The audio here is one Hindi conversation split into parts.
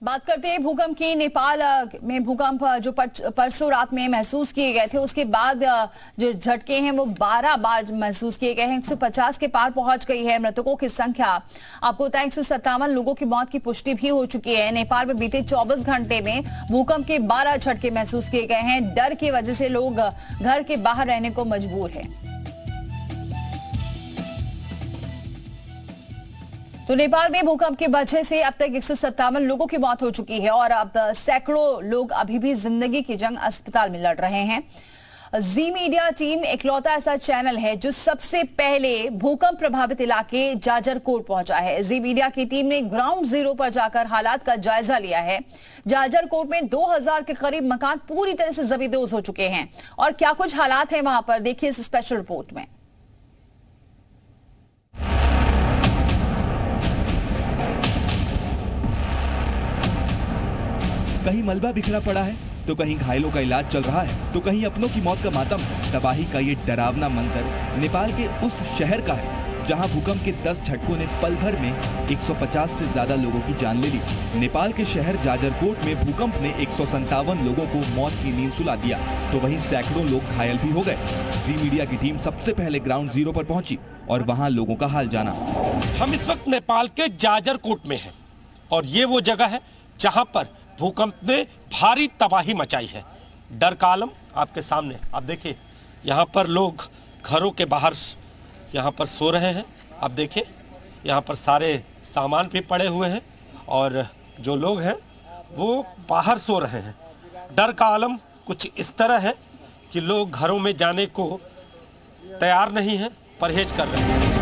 बात करते हैं भूकंप की। नेपाल में भूकंप जो परसों रात में महसूस किए गए थे, उसके बाद जो झटके हैं वो 12 बार महसूस किए गए हैं। 150 के पार पहुंच गई है मृतकों की संख्या। आपको बताएं 157 लोगों की मौत की पुष्टि भी हो चुकी है। नेपाल में बीते 24 घंटे में भूकंप के 12 झटके महसूस किए गए हैं। डर की वजह से लोग घर के बाहर रहने को मजबूर है। तो नेपाल में भूकंप की वजह से अब तक 157 लोगों की मौत हो चुकी है और अब सैकड़ों लोग अभी भी जिंदगी की जंग अस्पताल में लड़ रहे हैं। जी मीडिया टीम इकलौता ऐसा चैनल है जो सबसे पहले भूकंप प्रभावित इलाके जाजरकोट पहुंचा है। जी मीडिया की टीम ने ग्राउंड जीरो पर जाकर हालात का जायजा लिया है। जाजरकोट में 2000 के करीब मकान पूरी तरह से जमींदोज हो चुके हैं और क्या कुछ हालात है वहां पर, देखिए इस स्पेशल रिपोर्ट में। कहीं मलबा बिखरा पड़ा है तो कहीं घायलों का इलाज चल रहा है तो कहीं अपनों की मौत का मातम। तबाही का ये डरावना मंजर नेपाल के उस शहर का है जहां भूकंप के 10 झटकों ने पल भर में 150 से ज्यादा लोगों की जान ले ली। नेपाल के शहर जाजरकोट में भूकंप ने 157 लोगों को मौत की नींद सुला दिया तो वहीं सैकड़ों लोग घायल भी हो गए। जी मीडिया की टीम सबसे पहले ग्राउंड जीरो पर पहुंची और वहाँ लोगों का हाल जाना। हम इस वक्त नेपाल के जाजरकोट में हैं और ये वो जगह है जहाँ पर भूकंप ने भारी तबाही मचाई है। डर का आलम आपके सामने। आप देखिए यहाँ पर लोग घरों के बाहर यहाँ पर सो रहे हैं। आप देखिए यहाँ पर सारे सामान भी पड़े हुए हैं और जो लोग हैं वो बाहर सो रहे हैं। डर का आलम कुछ इस तरह है कि लोग घरों में जाने को तैयार नहीं हैं, परहेज कर रहे हैं।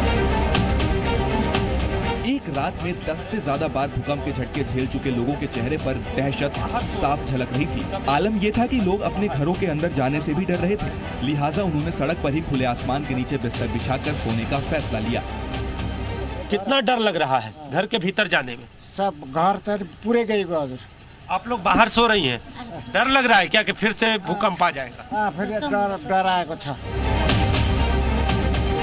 एक रात में 10 से ज्यादा बार भूकंप के झटके झेल चुके लोगों के चेहरे पर दहशत साफ झलक रही थी। आलम ये था कि लोग अपने घरों के अंदर जाने से भी डर रहे थे, लिहाजा उन्होंने सड़क पर ही खुले आसमान के नीचे बिस्तर बिछाकर सोने का फैसला लिया। कितना डर लग रहा है घर के भीतर जाने में? सब घर पूरे गए। आप लोग बाहर सो रही हैं, डर लग रहा है क्या कि फिर से भूकंप आ जाएगा? फिर डर आएगा। अच्छा,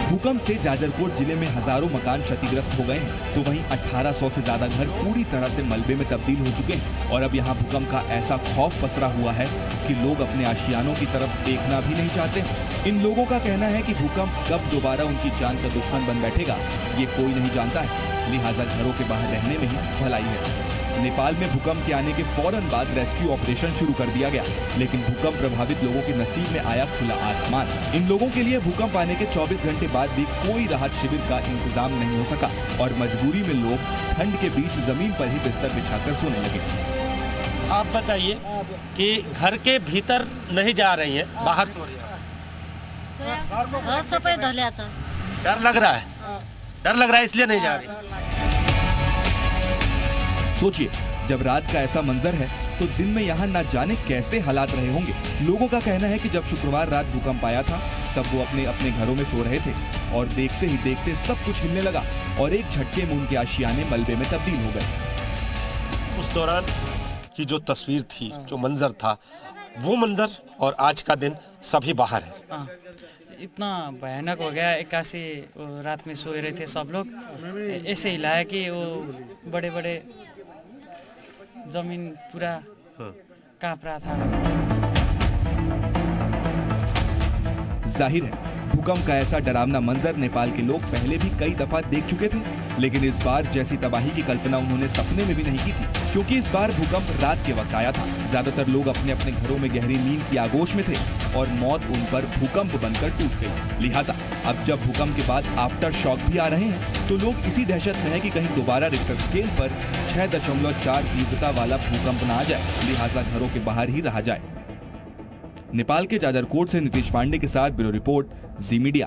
भूकंप से जाजरकोट जिले में हजारों मकान क्षतिग्रस्त हो गए हैं तो वहीं 1800 से ज्यादा घर पूरी तरह से मलबे में तब्दील हो चुके हैं और अब यहाँ भूकंप का ऐसा खौफ पसरा हुआ है कि लोग अपने आशियानों की तरफ देखना भी नहीं चाहते। इन लोगों का कहना है कि भूकंप कब दोबारा उनकी जान का दुश्मन बन बैठेगा ये कोई नहीं जानता है, लिहाजा घरों के बाहर रहने में ही भलाई है। नेपाल में भूकंप के आने के फौरन बाद रेस्क्यू ऑपरेशन शुरू कर दिया गया, लेकिन भूकंप प्रभावित लोगों के नसीब में आया खुला आसमान। इन लोगों के लिए भूकंप आने के 24 घंटे बाद भी कोई राहत शिविर का इंतजाम नहीं हो सका और मजबूरी में लोग ठंड के बीच जमीन पर ही बिस्तर बिछाकर सोने लगे। आप बताइए कि घर के भीतर नहीं जा रही है, बाहर सो रही है। डर लग रहा है, डर लग रहा है इसलिए नहीं जा रही। सोचिए जब रात का ऐसा मंजर है तो दिन में यहाँ न जाने कैसे हालात रहे होंगे। लोगों का कहना है कि जब शुक्रवार रात भूकंप आया था तब वो अपने अपने घरों में सो रहे थे और देखते ही देखते सब कुछ हिलने लगा और एक झटके में उनके आशियाने मलबे में तब्दील हो गए। उस दौरान की जो तस्वीर थी, जो मंजर था, वो मंजर और आज का दिन सभी बाहर है। इतना भयानक हो गया। 81 रात में सोए रहे थे सब लोग, ऐसे हिलाया कि वो बड़े बड़े जमीन पूरा कांप रहा था। जाहिर है भूकंप का ऐसा डरावना मंजर नेपाल के लोग पहले भी कई दफा देख चुके थे, लेकिन इस बार जैसी तबाही की कल्पना उन्होंने सपने में भी नहीं की थी, क्योंकि इस बार भूकंप रात के वक्त आया था। ज्यादातर लोग अपने अपने घरों में गहरी नींद की आगोश में थे और मौत उन पर भूकंप बनकर टूट गई। लिहाजा अब जब भूकंप के बाद आफ्टर शॉक भी आ रहे हैं तो लोग इसी दहशत में है कि कहीं दोबारा रिक्टर स्केल पर 6.4 तीव्रता वाला भूकंप न आ जाए, लिहाजा घरों के बाहर ही रहा जाए। नेपाल के जाजरकोट से नीतीश पांडे के साथ ब्यूरो रिपोर्ट, जी मीडिया।